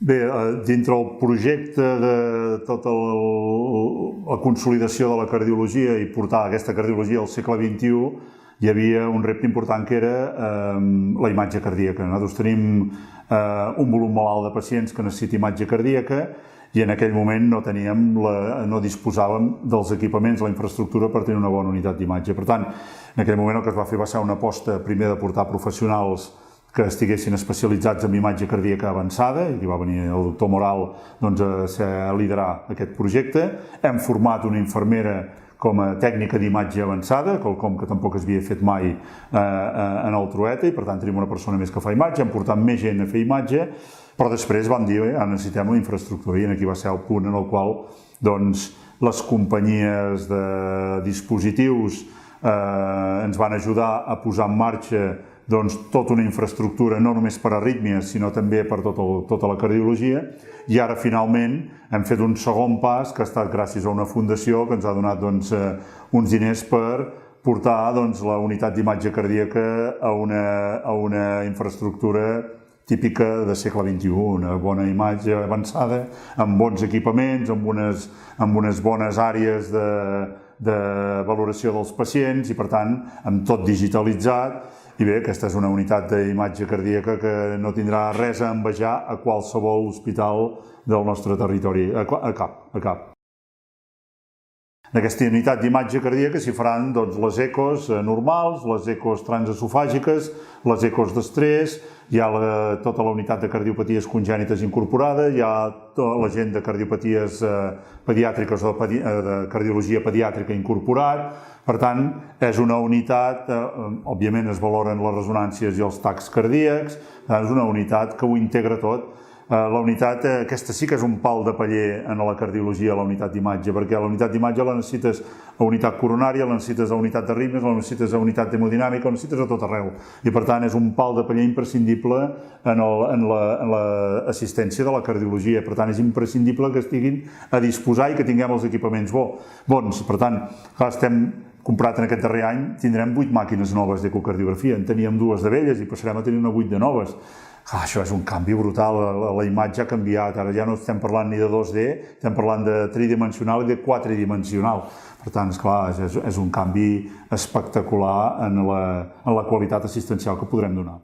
Bé, dintre el projecte de tota la consolidació de la cardiologia i portar aquesta cardiologia al segle XXI, hi havia un repte important que era la imatge cardíaca. Nosaltres tenim un volum molt alt de pacients que necessita imatge cardíaca i en aquell moment no disposàvem dels equipaments, la infraestructura per tenir una bona unitat d'imatge. Per tant, en aquell moment el que es va fer va ser una aposta primer de portar professionals que estiguessin especialitzats en imatge cardíaca avançada, i aquí va venir el doctor Moral a liderar aquest projecte. Hem format una infermera com a tècnica d'imatge avançada, quelcom que tampoc es havia fet mai en el Trueta, i per tant tenim una persona més que fa imatge, hem portat més gent a fer imatge, però després vam dir que necessitem la infraestructura, i aquí va ser el punt en el qual les companyies de dispositius ens van ajudar a posar en marxa tota una infraestructura, no només per arrítmies, sinó també per tota la cardiologia, i ara finalment hem fet un segon pas que ha estat gràcies a una fundació que ens ha donat uns diners per portar la unitat d'imatge cardíaca a una infraestructura típica del segle XXI, una bona imatge avançada, amb bons equipaments, amb unes bones àrees de valoració dels pacients i, per tant, amb tot digitalitzat. I bé, aquesta és una unitat d'imatge cardíaca que no tindrà res a envejar a qualsevol hospital del nostre territori, a cap. En aquesta unitat d'imatge cardíaca s'hi faran les ecos normals, les ecos transesofàgiques, les ecos d'estrès, hi ha tota la unitat de cardiopaties congènites incorporada, hi ha la gent de cardiopaties pediàtriques o de cardiologia pediàtrica incorporat. Per tant, és una unitat, òbviament es valoren les resonàncies i els tacs cardíacs, és una unitat que ho integra tot. La unitat, aquesta sí que és un pal de paller en la cardiologia, la unitat d'imatge, perquè la unitat d'imatge la necessites a unitat coronària, la necessites a unitat d'arrítmies, la necessites a unitat hemodinàmica, la necessites a tot arreu. I per tant és un pal de paller imprescindible en l'assistència de la cardiologia. Per tant és imprescindible que estiguin a disposar i que tinguem els equipaments bons. Per tant, clar, estem comprat en aquest darrer any, tindrem 8 màquines noves d'ecocardiografia. En teníem 2 de velles i passarem a tenir 8 de noves. Això és un canvi brutal, la imatge ha canviat, ara ja no estem parlant ni de 2D, estem parlant de tridimensional i de quadridimensional. Per tant, esclar, és un canvi espectacular en la qualitat assistencial que podrem donar.